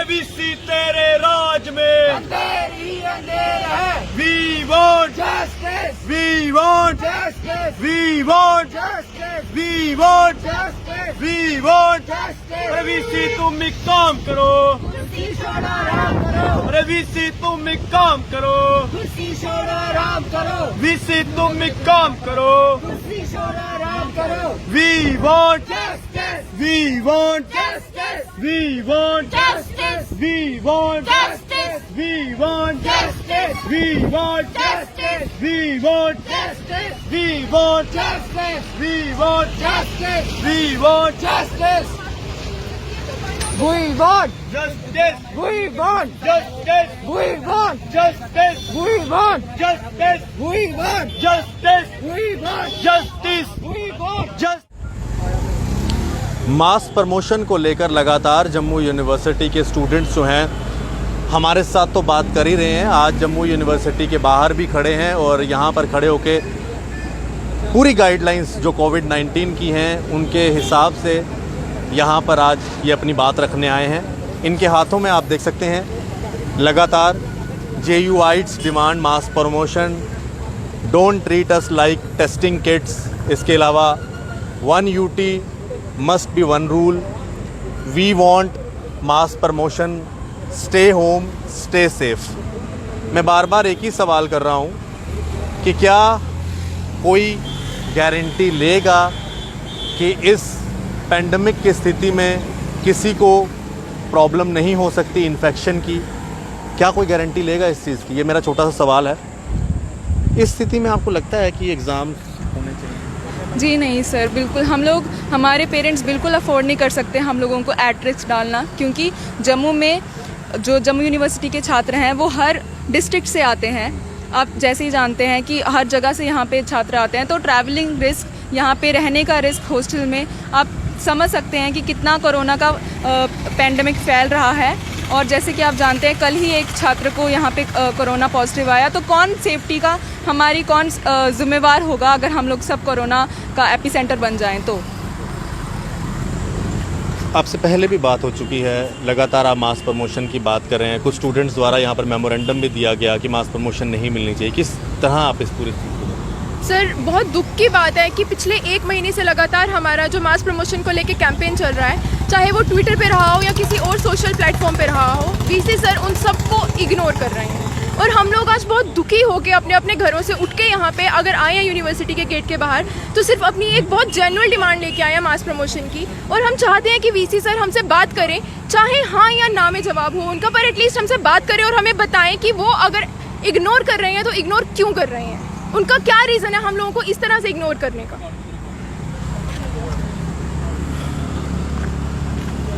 VC तेरे राज में अंधेरी अंधेर है। We want Justice, we want justice, we want justice, we want justice, we want justice। अरे VC तुम एक काम करो, कुर्सी छोड़ो आराम करो, अरे वीसी तुम एक काम करो, कुर्सी छोड़ो आराम करो, वीसी तुम एक काम करो। कुर्सी छोड़ो आराम करो। We want Justice, we want justice, we want justice, we want justice, we want justice, we want justice, we want justice, we want justice, we want justice, we want justice। We want, justice we want, justice we want, justice we want, justice we want, justice we want, justice we want। just mass promotion को लेकर लगातार Jammu university के students जो हैं हमारे साथ तो बात कर ही रहे हैं। आज जम्मू यूनिवर्सिटी के बाहर भी खड़े हैं और यहाँ पर खड़े होके पूरी गाइडलाइंस जो कोविड-19 की हैं उनके हिसाब से यहाँ पर आज ये अपनी बात रखने आए हैं। इनके हाथों में आप देख सकते हैं लगातार JUITs demand mass promotion, don't treat us like testing kits, इसके अलावा 1 UT must be 1 rule, we want mass promotion, stay home stay safe. मैं बार बार एक ही सवाल कर रहा हूँ कि क्या कोई गारंटी लेगा कि इस पेंडेमिक की स्थिति में किसी को प्रॉब्लम नहीं हो सकती इन्फेक्शन की? क्या कोई गारंटी लेगा इस चीज़ की? ये मेरा छोटा सा सवाल है। इस स्थिति में आपको लगता है कि एग्ज़ाम होने चाहिए? जी नहीं सर, बिल्कुल हमारे पेरेंट्स बिल्कुल अफोर्ड नहीं कर सकते हम लोगों को एट रिस्क डालना, क्योंकि जम्मू में जो जम्मू यूनिवर्सिटी के छात्र हैं वो हर डिस्ट्रिक्ट से आते हैं। आप जैसे ही जानते हैं कि हर जगह से यहाँ पे छात्र आते हैं, तो ट्रैवलिंग रिस्क, यहाँ पे रहने का रिस्क, हॉस्टल में आप समझ सकते हैं कि कितना कोरोना का पेंडेमिक फैल रहा है। और जैसे कि आप जानते हैं कल ही एक छात्र को यहाँ पे कोरोना पॉजिटिव आया, तो कौन सेफ्टी का कौन जिम्मेवार होगा अगर हम लोग सब कोरोना का एपिसेंटर बन जाएं? तो आपसे पहले भी बात हो चुकी है, लगातार आप मास प्रमोशन की बात कर रहे हैं। कुछ स्टूडेंट्स द्वारा यहाँ पर मेमोरेंडम भी दिया गया कि मास प्रमोशन नहीं मिलनी चाहिए। किस तरह आप इस पूरी चीज़ को? सर, बहुत दुख की बात है कि पिछले 1 महीने से लगातार हमारा जो मास प्रमोशन को लेके कैंपेन चल रहा है, चाहे वो ट्विटर पे रहा हो या किसी और सोशल प्लेटफॉर्म पे रहा हो, वीसी सर उन सबको इग्नोर कर रहे हैं। और हम लोग आज बहुत दुखी होकर अपने अपने घरों से उठ के यहाँ पे अगर आए हैं यूनिवर्सिटी के गेट के बाहर, तो सिर्फ अपनी एक बहुत जेन्युइन डिमांड लेके आए हैं मास प्रमोशन की। और हम चाहते हैं कि वीसी सर हमसे बात करें, चाहे हाँ या ना में जवाब हो उनका, पर एटलीस्ट हमसे बात करें और हमें बताएं कि वो अगर इग्नोर कर रहे हैं तो इग्नोर क्यों कर रहे हैं, उनका क्या रीज़न है हम लोगों को इस तरह से इग्नोर करने का।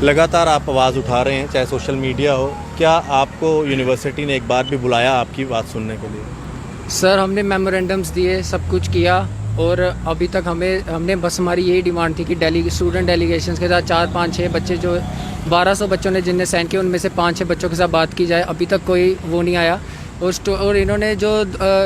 लगातार आप आवाज़ उठा रहे हैं, चाहे सोशल मीडिया हो। क्या आपको यूनिवर्सिटी ने एक बार भी बुलाया आपकी बात सुनने के लिए? सर, हमने मेमोरेंडम्स दिए, सब कुछ किया, और अभी तक हमने बस हमारी यही डिमांड थी कि स्टूडेंट डेलीगेशंस के साथ 4, 5, 6 बच्चे, जो 1200 बच्चों ने जिनने साइन किया, उनमें से 5-6 बच्चों के साथ बात की जाए। अभी तक कोई वो नहीं आया और इन्होंने जो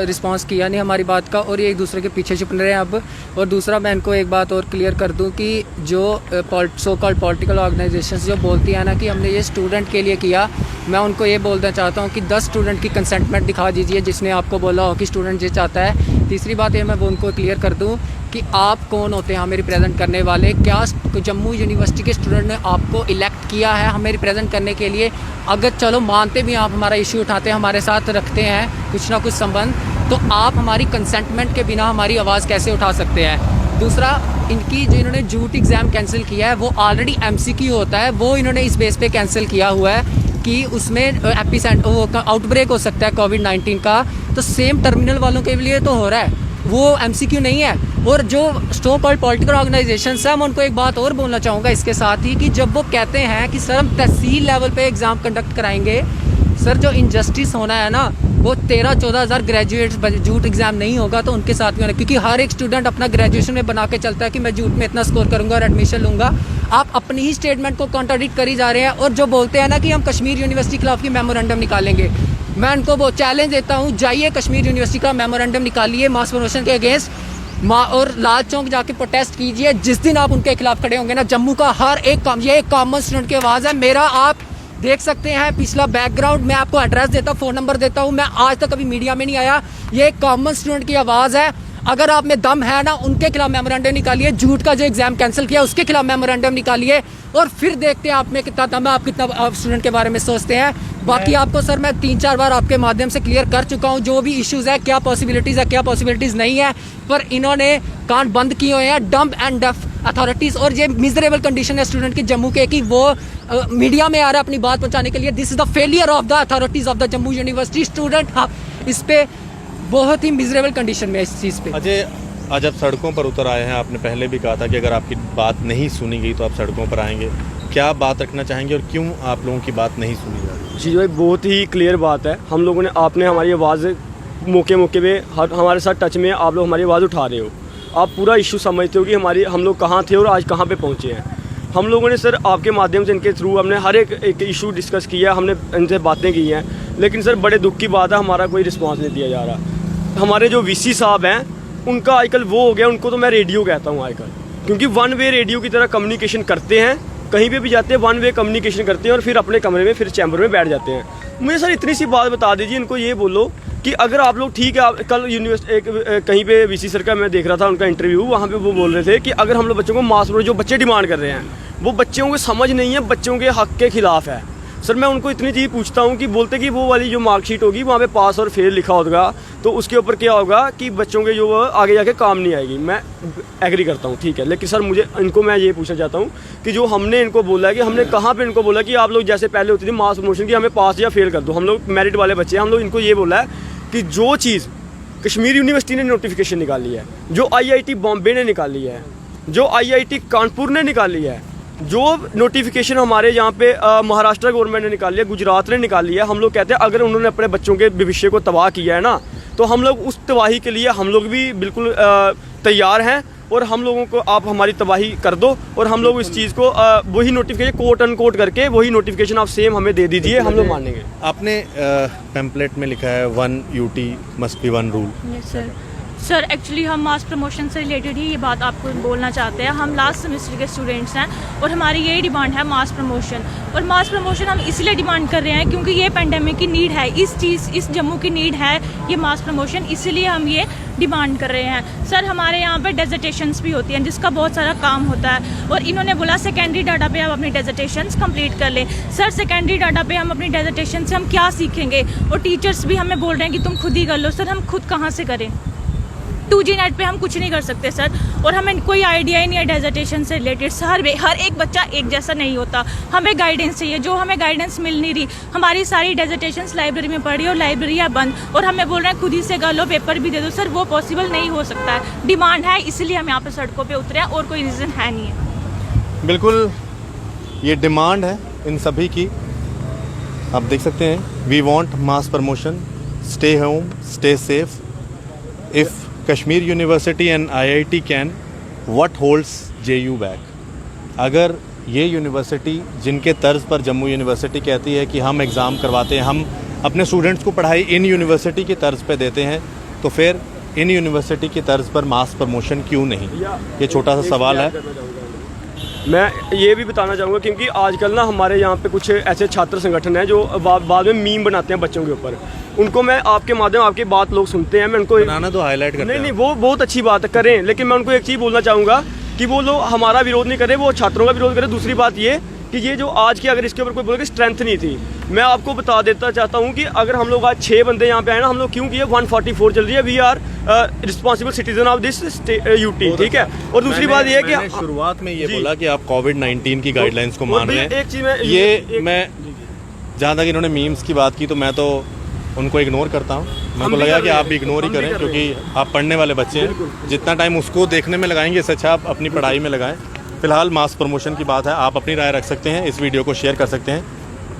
रिस्पांस किया नहीं हमारी बात का, और ये एक दूसरे के पीछे छुप रहे हैं अब। और दूसरा, मैं इनको एक बात और क्लियर कर दूं कि जो सो कॉल्ड पॉलिटिकल ऑर्गेनाइजेशंस जो बोलती हैं ना कि हमने ये स्टूडेंट के लिए किया, मैं उनको ये बोलना चाहता हूँ कि 10 स्टूडेंट की कंसेंटमेंट दिखा दीजिए जिसने आपको बोला हो कि स्टूडेंट ये चाहता है। तीसरी बात ये मैं वो उनको क्लियर कर दूँ कि आप कौन होते हैं हमें रिप्रेजेंट करने वाले? क्या जम्मू यूनिवर्सिटी के स्टूडेंट ने आपको इलेक्ट किया है हमें रिप्रेजेंट करने के लिए? अगर चलो मानते भी आप हमारा इशू उठाते हैं, हमारे साथ रखते हैं कुछ ना कुछ संबंध, तो आप हमारी कंसेंटमेंट के बिना हमारी आवाज़ कैसे उठा सकते हैं? दूसरा, इनकी जो इन्होंने जूट एग्ज़ाम कैंसिल किया है वो ऑलरेडी MCQ होता है, वो इन्होंने इस बेस पे कैंसिल किया हुआ है कि उसमें आउटब्रेक हो सकता है कोविड-19 का, तो सेम टर्मिनल वालों के लिए तो हो रहा है, वो MCQ नहीं है। और जो सो कॉल्ड पॉलिटिकल ऑर्गेनाइजेशंस हैं, मैं उनको एक बात और बोलना चाहूँगा इसके साथ ही कि जब वो कहते हैं कि सर हम तहसील लेवल पे एग्ज़ाम कंडक्ट कराएंगे, सर जो इनजस्टिस होना है ना वो 13-14 हज़ार ग्रेजुएट्स जूट एग्ज़ाम नहीं होगा तो उनके साथ भी होना, क्योंकि हर एक स्टूडेंट अपना ग्रेजुएशन में बना के चलता है कि मैं जूट में इतना स्कोर करूँगा और एडमिशन लूँगा। आप अपनी ही स्टेटमेंट को कॉन्ट्राडिक्ट करी जा रहे हैं। और जो बोलते हैं ना कि हम कश्मीर यूनिवर्सिटी के खिलाफ की मेमोरेंडम निकालेंगे, मैं उनको वो चैलेंज देता हूँ, जाइए कश्मीर यूनिवर्सिटी का मेमोरेंडम निकालिए मास प्रमोशन के अगेंस्ट, और लाल चौक जाके प्रोटेस्ट कीजिए। जिस दिन आप उनके खिलाफ खड़े होंगे ना, जम्मू का हर एक ये एक कॉमन स्टूडेंट की आवाज़ है, मेरा आप देख सकते हैं पिछला बैकग्राउंड, मैं आपको एड्रेस देता हूँ, फ़ोन नंबर देता हूँ। मैं आज तक कभी मीडिया में नहीं आया, ये एक कॉमन स्टूडेंट की आवाज़ है। अगर आप में दम है ना, उनके खिलाफ मेमोरेंडम निकालिए, झूठ का जो एग्जाम कैंसिल किया उसके खिलाफ मेमोरेंडम निकालिए, और फिर देखते हैं आप में कितना दम है, आप कितना स्टूडेंट के बारे में सोचते हैं। बाकी आपको सर मैं 3-4 बार आपके माध्यम से क्लियर कर चुका हूँ जो भी इश्यूज़ है, क्या पॉसिबिलिटीज़ है, क्या पॉसिबिलिटीज़ नहीं है, पर इन्होंने कान बंद किए हुए हैं डम्ब एंड डफ अथॉरिटीज़। और ये मिजरेबल कंडीशन है स्टूडेंट की जम्मू के कि वो मीडिया में आ रहा है अपनी बात पहुँचाने के लिए। This is the failure of the authorities of the Jammu university. Student इस पे बहुत ही मिजरेबल कंडीशन में इस चीज़ पे। अजय, आज आप सड़कों पर उतर आए हैं, आपने पहले भी कहा था कि अगर आपकी बात नहीं सुनी गई तो आप सड़कों पर आएंगे, क्या बात रखना चाहेंगे और क्यों आप लोगों की बात नहीं सुनी जा रही? जी भाई, बहुत ही क्लियर बात है। हम लोगों ने, आपने हमारी आवाज़ मौके पे हमारे साथ टच में, आप लोग हमारी आवाज़ उठा रहे हो, आप पूरा इशू समझते हो कि हम लोग कहाँ थे और आज कहाँ पे पहुँचे हैं। हम लोगों ने सर आपके माध्यम से, इनके थ्रू हमने हर एक इशू डिस्कस किया, हमने इनसे बातें की हैं, लेकिन सर बड़े दुख की बात है हमारा कोई रिस्पॉन्स नहीं दिया जा रहा। हमारे जो वीसी साहब हैं उनका आजकल वो हो गया, उनको तो मैं रेडियो कहता हूँ आजकल, क्योंकि वन वे रेडियो की तरह कम्युनिकेशन करते हैं, कहीं पे भी जाते हैं वन वे कम्युनिकेशन करते हैं और फिर अपने कमरे में फिर चैम्बर में बैठ जाते हैं। मुझे सर इतनी सी बात बता दीजिए, इनको ये बोलो कि अगर आप लोग ठीक है, आप कल यूनिवर्सिटी कहीं पे वीसी सर का मैं देख रहा था उनका इंटरव्यू, वहाँ पे वो बोल रहे थे कि अगर हम लोग बच्चों को मास, जो बच्चे डिमांड कर रहे हैं वो बच्चों को समझ नहीं है, बच्चों के हक के खिलाफ है। सर मैं उनको इतनी चीज़ पूछता हूँ कि बोलते कि वो वाली जो मार्कशीट होगी वहाँ पे पास और फेल लिखा होगा तो उसके ऊपर क्या होगा कि बच्चों के जो आगे जाके काम नहीं आएगी। मैं एग्री करता हूँ, ठीक है, लेकिन सर मुझे इनको मैं ये पूछना चाहता हूँ कि जो हमने इनको बोला है कि हमने कहाँ पे इनको बोला कि आप लोग जैसे पहले होती थी मास प्रमोशन की हमें पास या फेल कर दो, हम लोग मेरिट वाले बच्चे हैं, हम लोग इनको ये बोला है कि जो चीज़ कश्मीर यूनिवर्सिटी ने नोटिफिकेशन निकाली है, जो IIT बॉम्बे ने निकाली है, जो IIT कानपुर ने निकाली है, जो नोटिफिकेशन हमारे यहाँ पे महाराष्ट्र गवर्नमेंट ने निकाली है, गुजरात ने निकाली है, हम लोग कहते हैं अगर उन्होंने अपने बच्चों के भविष्य को तबाह किया है ना, तो हम लोग उस तबाही के लिए हम लोग भी बिल्कुल तैयार हैं और हम लोगों को आप हमारी तबाही कर दो और हम लोग इस चीज़ को वही नोटिफिकेशन कोट अनकोट करके वही नोटिफिकेशन आप सेम हमें दे दीजिए, हम लोग मानेंगे। आपने पैम्पलेट में लिखा है 1 UT must be 1 rule. Yes sir. Sir actually हम मास प्रमोशन से रिलेटेड ही ये बात आपको बोलना चाहते हैं। हम लास्ट सेमेस्टर के स्टूडेंट्स हैं और हमारी यही डिमांड है मास प्रमोशन। और मास प्रमोशन हम इसलिए डिमांड कर रहे हैं क्योंकि ये पेंडेमिक की नीड है, इस जम्मू की नीड है ये मास प्रमोशन, इसीलिए हम ये डिमांड कर रहे हैं। सर हमारे यहाँ पे डेजर्टेशंस भी होती हैं जिसका बहुत सारा काम होता है और इन्होंने बोला सेकेंडरी डाटा पे आप अपनी डेजर्टेशंस कंप्लीट कर लें। सर सेकेंडरी डाटा पे हम अपनी डेजर्टेशन से हम क्या सीखेंगे, और टीचर्स भी हमें बोल रहे हैं कि तुम खुद ही कर लो। सर हम खुद कहाँ से करें, 2G नेट पे हम कुछ नहीं कर सकते सर, और हमें कोई आइडिया ही नहीं है डेजर्टेशन से रिलेटेड। हर एक बच्चा एक जैसा नहीं होता, हमें गाइडेंस चाहिए, जो हमें गाइडेंस मिल नहीं रही। हमारी सारी डेजर्टेशंस लाइब्रेरी में पड़ी और लाइब्रेरी है बंद, और हमें बोल रहे हैं खुद ही से कर लो, पेपर भी दे दो। सर वो पॉसिबल नहीं हो सकता है, डिमांड है इसलिए हम यहाँ पर सड़कों पर उतरे हैं और कोई रीज़न है नहीं है। बिल्कुल ये डिमांड है इन सभी की, आप देख सकते हैं। We want mass promotion, stay home, stay safe. If Kashmir university and IIT can, what holds JU back? अगर ये यूनिवर्सिटी जिनके तर्ज पर जम्मू यूनिवर्सिटी कहती है कि हम एग्ज़ाम करवाते हैं, हम अपने स्टूडेंट्स को पढ़ाई इन यूनिवर्सिटी की तर्ज पे देते हैं, तो फिर इन यूनिवर्सिटी की तर्ज पर मास प्रमोशन क्यों नहीं? ये छोटा सा सवाल है। मैं ये भी बताना चाहूँगा क्योंकि आजकल ना हमारे यहाँ पे कुछ ऐसे छात्र संगठन हैं जो बाद में मीम बनाते हैं बच्चों के ऊपर, उनको मैं आपके माध्यम आपकी बात लोग सुनते हैं, मैं उनको बनाना तो हाईलाइट करते हैं। नहीं वो बहुत अच्छी बात है, करें, लेकिन मैं उनको एक चीज़ बोलना चाहूँगा कि वो लोग हमारा विरोध नहीं करें, वो छात्रों का विरोध करें। दूसरी बात ये कि ये जो आज की, अगर इसके ऊपर कोई बोले कि स्ट्रेंथ नहीं थी, मैं आपको बता देता चाहता हूँ कि अगर हम लोग आज 6 बंदे यहाँ पे आए ना, हम लोग क्यों किए, 144 चल रही है, we are responsible citizen of this UT, ठीक है। और दूसरी बात ये है कि शुरुआत में ये बोला कि आप कोविड-19 की गाइडलाइंस को मान रहे हैं। एक चीज़ मैं मैं जहाँ तक इन्होंने मीम्स की बात की तो मैं तो उनको इग्नोर करता हूँ। मेरे को लगा कि आप भी इग्नोर ही करें क्योंकि आप पढ़ने वाले बच्चे हैं, जितना टाइम उसको देखने में लगाएंगे इससे अच्छा आप अपनी पढ़ाई में लगाएं। फिलहाल मास प्रमोशन की बात है, आप अपनी राय रख सकते हैं, इस वीडियो को शेयर कर सकते हैं।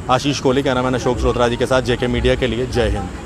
आशीष कोहली, क्या नाम है, अशोक श्रोत्रा जी के साथ JK मीडिया के लिए, जय हिंद।